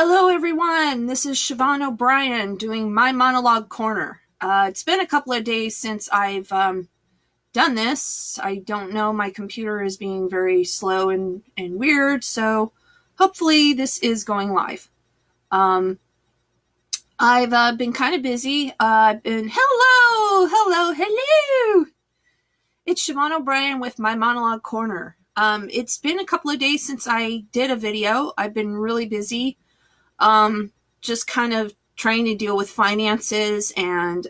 Hello, everyone. This is Siobhan O'Brien doing my monologue corner. It's been a couple of days since I've done this. I don't know. My computer is being very slow and weird, so hopefully this is going live. I've been kind of busy. Hello. It's Siobhan O'Brien with my monologue corner. It's been a couple of days since I did a video. I've been really busy. Just kind of trying to deal with finances and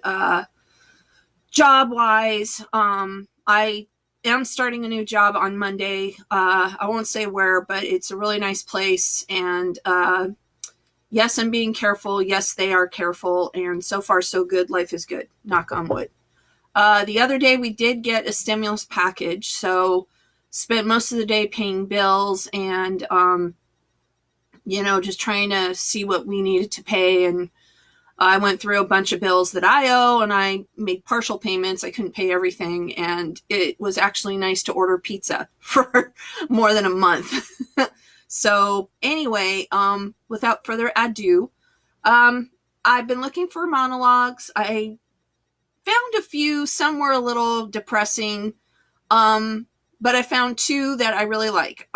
job-wise. I am starting a new job on Monday. I won't say where, but it's a really nice place. And yes, I'm being careful. Yes, they are careful. And so far, so good. Life is good. Knock on wood. The other day, we did get a stimulus package. So spent most of the day paying bills and just trying to see what we needed to pay. And I went through a bunch of bills that I owe and I made partial payments. I couldn't pay everything. And it was actually nice to order pizza for more than a month. So anyway, without further ado, I've been looking for monologues. I found a few. Some were a little depressing. But I found two that I really like.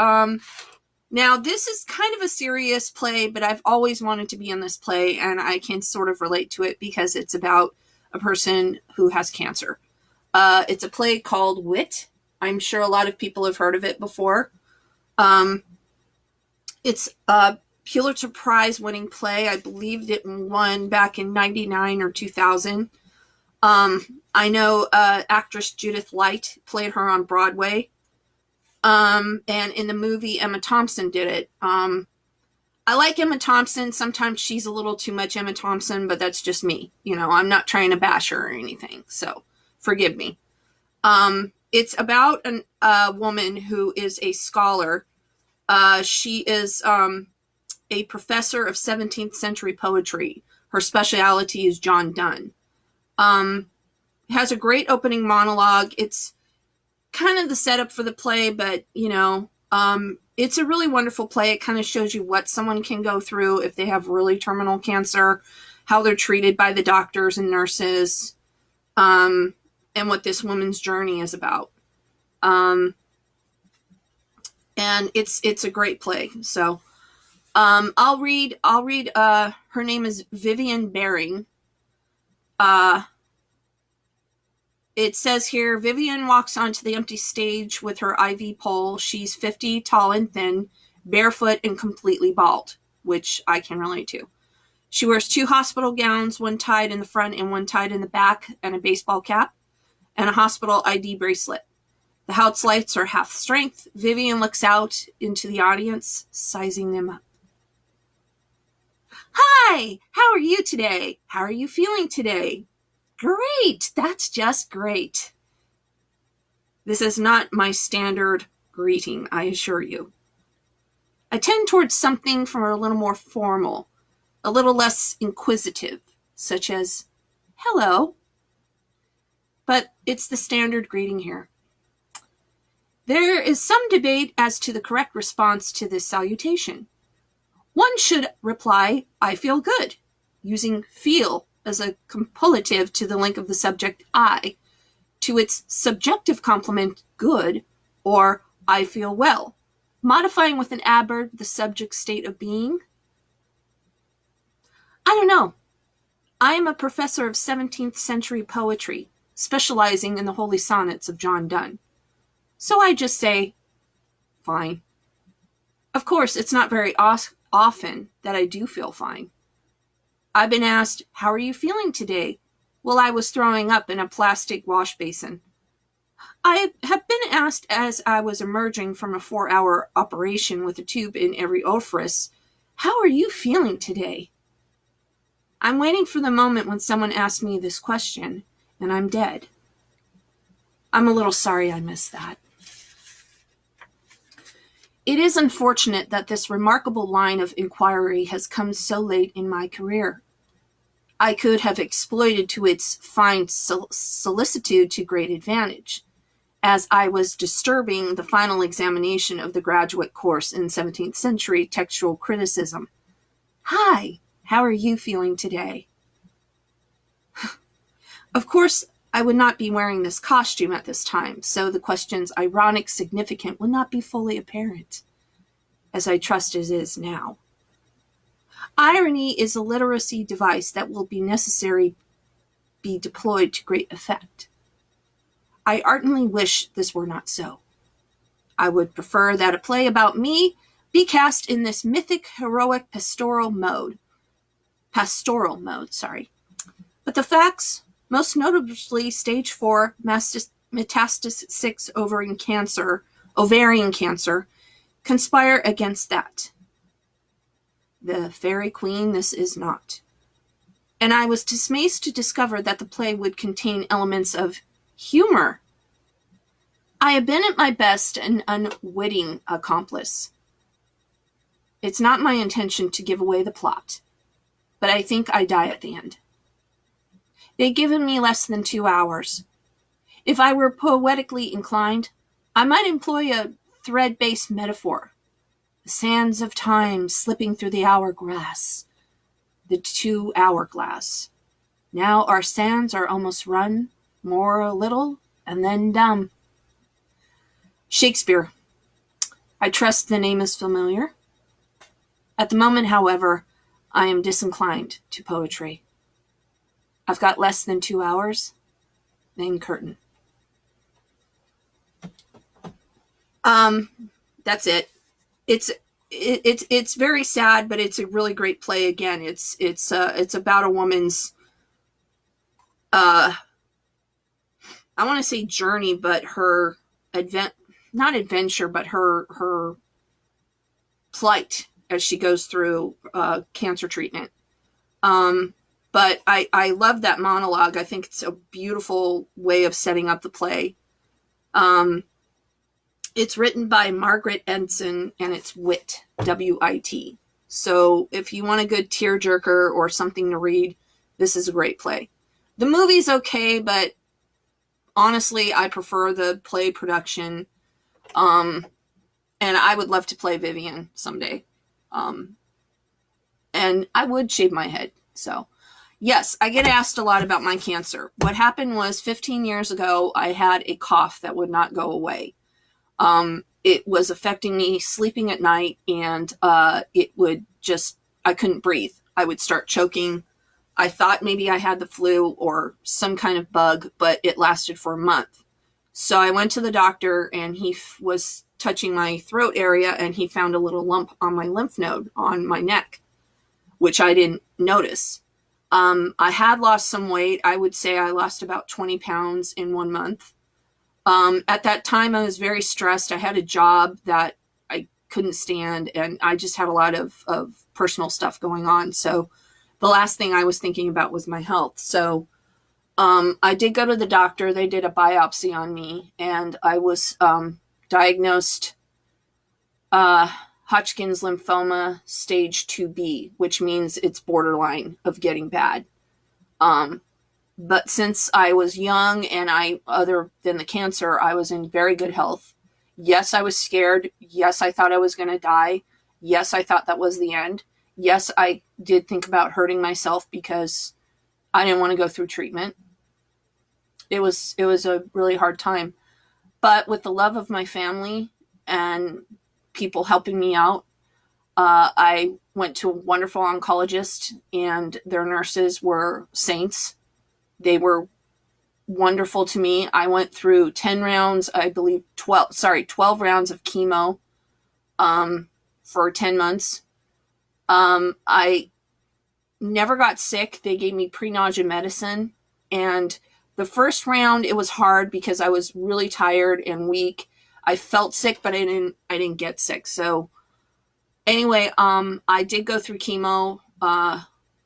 Now, this is kind of a serious play, but I've always wanted to be in this play, and I can sort of relate to it because it's about a person who has cancer. It's a play called Wit. I'm sure a lot of people have heard of it before. It's a Pulitzer Prize winning play. I believe it won back in 99 or 2000. I know actress Judith Light played her on Broadway. And in the movie, Emma Thompson did it. I like Emma Thompson. Sometimes she's a little too much Emma Thompson, but that's just me. I'm not trying to bash her or anything, so forgive me. It's about a woman who is a scholar. She is a professor of 17th century poetry. Her specialty is John Donne. Has a great opening monologue. It's kind of the setup for the play, but it's a really wonderful play. It kind of shows you what someone can go through if they have really terminal cancer, how they're treated by the doctors and nurses, and what this woman's journey is about. And it's a great play. So I'll read her name is Vivian Baring. It says here, Vivian walks onto the empty stage with her IV pole. She's 50, tall and thin, barefoot and completely bald, which I can relate to. She wears two hospital gowns, one tied in the front and one tied in the back, and a baseball cap, and a hospital ID bracelet. The house lights are half strength. Vivian looks out into the audience, sizing them up. Hi, how are you today? How are you feeling today? Great, that's just great. This is not my standard greeting, I assure you. I tend towards something from a little more formal, a little less inquisitive, such as, hello. But it's the standard greeting here. There is some debate as to the correct response to this salutation. One should reply, I feel good, using feel as a compulative to the link of the subject I, to its subjective complement good, or I feel well, modifying with an adverb the subject state of being. I don't know. I am a professor of 17th century poetry, specializing in the holy sonnets of John Donne. So I just say, fine. Of course, it's not very often that I do feel fine. I've been asked, how are you feeling today? Well, I was throwing up in a plastic wash basin. I have been asked as I was emerging from a 4-hour operation with a tube in every orifice, how are you feeling today? I'm waiting for the moment when someone asks me this question, and I'm dead. I'm a little sorry I missed that. It is unfortunate that this remarkable line of inquiry has come so late in my career. I could have exploited to its fine solicitude to great advantage, as I was disturbing the final examination of the graduate course in 17th century textual criticism. Hi, how are you feeling today? Of course, I would not be wearing this costume at this time, so the question's ironic significance would not be fully apparent, as I trust it is now. Irony is a literacy device that will be necessary be deployed to great effect. I ardently wish this were not so. I would prefer that a play about me be cast in this mythic, heroic, pastoral mode. But the facts, most notably stage 4 metastasis ovarian cancer, conspire against that. The fairy queen this is not. And I was dismayed to discover that the play would contain elements of humor. I have been at my best an unwitting accomplice. It's not my intention to give away the plot, but I think I die at the end. They've given me less than 2 hours. If I were poetically inclined, I might employ a thread-based metaphor. The sands of time slipping through the hourglass. The 2 hourglass. Now our sands are almost run, more a little, and then dumb. Shakespeare. I trust the name is familiar. At the moment, however, I am disinclined to poetry. I've got less than 2 hours. Then curtain. That's it. It's very sad, but it's a really great play. Again, it's about a woman's I want to say journey, but her not adventure, but her plight as she goes through cancer treatment. But I love that monologue. I think it's a beautiful way of setting up the play. It's written by Margaret Edson, and it's Wit, W-I-T. So if you want a good tearjerker or something to read, this is a great play. The movie's okay, but honestly, I prefer the play production. And I would love to play Vivian someday. And I would shave my head. So, yes, I get asked a lot about my cancer. What happened was 15 years ago, I had a cough that would not go away. It was affecting me sleeping at night, and it would just, I couldn't breathe. I would start choking. I thought maybe I had the flu or some kind of bug, but it lasted for a month. So I went to the doctor, and he was touching my throat area, and he found a little lump on my lymph node on my neck, which I didn't notice. I had lost some weight. I would say I lost about 20 pounds in 1 month. At that time, I was very stressed. I had a job that I couldn't stand, and I just had a lot of personal stuff going on. So the last thing I was thinking about was my health. So I did go to the doctor. They did a biopsy on me, and I was diagnosed Hodgkin's lymphoma stage 2B, which means it's borderline of getting bad. But since I was young and other than the cancer, I was in very good health. Yes, I was scared. Yes, I thought I was going to die. Yes, I thought that was the end. Yes, I did think about hurting myself because I didn't want to go through treatment. It was a really hard time. But with the love of my family and people helping me out, I went to a wonderful oncologist, and their nurses were saints. They were wonderful to me. I went through 10 rounds, 12 rounds of chemo for 10 months. I never got sick. They gave me pre-nausea medicine. And the first round, it was hard because I was really tired and weak. I felt sick, but I didn't get sick. So anyway, I did go through chemo,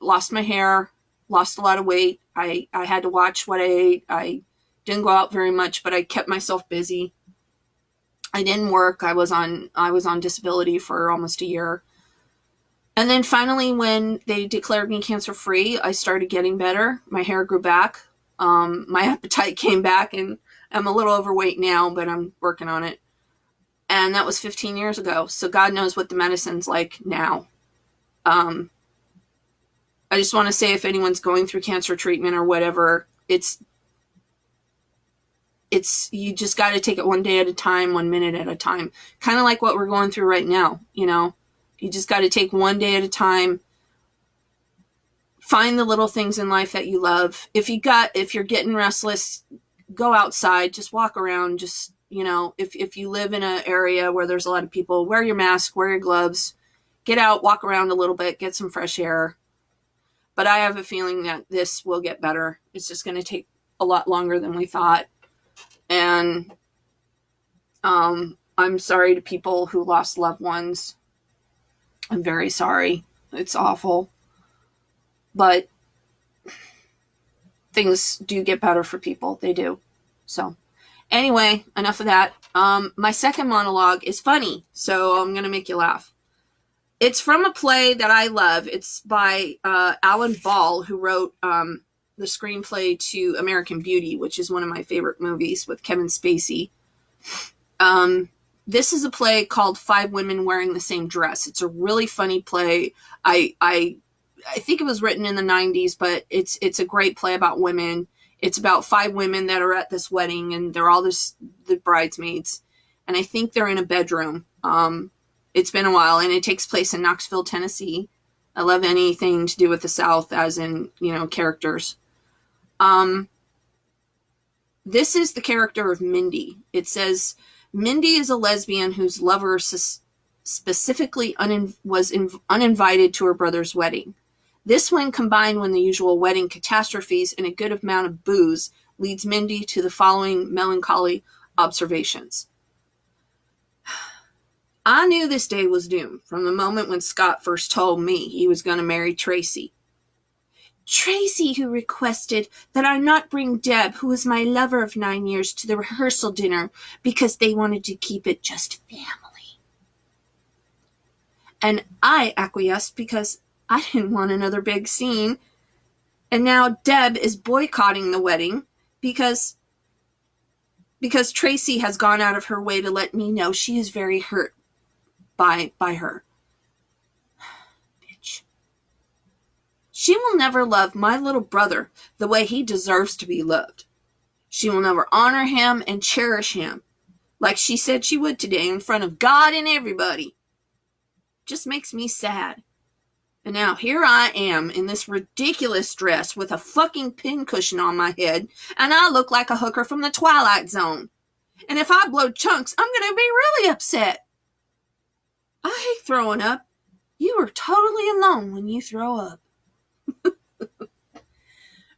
lost my hair, lost a lot of weight. I had to watch what I ate. I didn't go out very much, but I kept myself busy. I didn't work. I was on disability for almost a year. And then finally, when they declared me cancer-free, I started getting better. My hair grew back. My appetite came back, and I'm a little overweight now, but I'm working on it. And that was 15 years ago. So God knows what the medicine's like now. I just want to say, if anyone's going through cancer treatment or whatever, it's you just got to take it one day at a time, 1 minute at a time. Kind of like what we're going through right now, you know. You just got to take one day at a time. Find the little things in life that you love. If you're getting restless, go outside, just walk around, just, you know, if you live in an area where there's a lot of people, wear your mask, wear your gloves, get out, walk around a little bit, get some fresh air. But I have a feeling that this will get better. It's just going to take a lot longer than we thought. And I'm sorry to people who lost loved ones. I'm very sorry. It's awful. But things do get better for people. They do. So anyway, enough of that. My second monologue is funny, so I'm going to make you laugh. It's from a play that I love. It's by Alan Ball, who wrote the screenplay to American Beauty, which is one of my favorite movies with Kevin Spacey. This is a play called Five Women Wearing the Same Dress. It's a really funny play. I think it was written in the 90s, but it's a great play about women. It's about five women that are at this wedding, and they're all the bridesmaids. And I think they're in a bedroom. It's been a while, and it takes place in Knoxville, Tennessee. I love anything to do with the South, as in, you know, characters. This is the character of Mindy. It says, Mindy is a lesbian whose lover specifically was uninvited to her brother's wedding. This, when combined with the usual wedding catastrophes and a good amount of booze, leads Mindy to the following melancholy observations. I knew this day was doomed from the moment when Scott first told me he was going to marry Tracy. Tracy, who requested that I not bring Deb, who was my lover of 9 years, to the rehearsal dinner because they wanted to keep it just family. And I acquiesced because I didn't want another big scene. And now Deb is boycotting the wedding because Tracy has gone out of her way to let me know she is very hurt by her. Bitch. She will never love my little brother the way he deserves to be loved. She will never honor him and cherish him like she said she would today in front of God and everybody. Just makes me sad. And now here I am in this ridiculous dress with a fucking pincushion on my head, and I look like a hooker from the Twilight Zone. And if I blow chunks, I'm going to be really upset. I hate throwing up. You are totally alone when you throw up.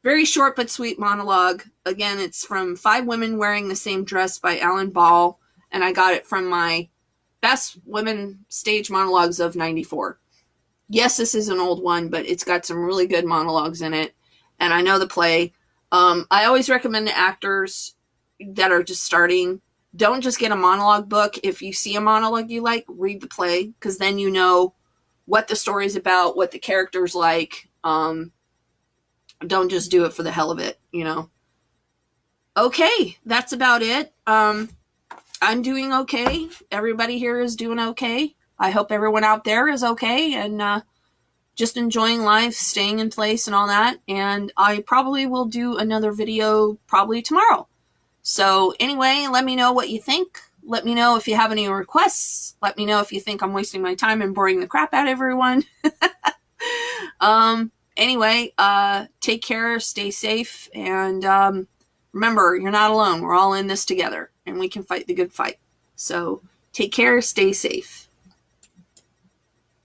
Very short but sweet monologue. Again, it's from Five Women Wearing the Same Dress by Alan Ball, and I got it from my Best Women Stage Monologues of 94. Yes, this is an old one, but it's got some really good monologues in it, and I know the play. I always recommend to actors that are just starting, don't just get a monologue book. If you see a monologue you like, read the play, because then you know what the story's about, what the character's like. Don't just do it for the hell of it, you know. Okay, that's about it. I'm doing okay. Everybody here is doing okay. I hope everyone out there is okay and just enjoying life, staying in place and all that. And I probably will do another video probably tomorrow. So anyway, let me know what you think. Let me know if you have any requests. Let me know if you think I'm wasting my time and boring the crap out of everyone. Anyway, take care, stay safe, and remember, you're not alone. We're all in this together, and we can fight the good fight. So take care, stay safe.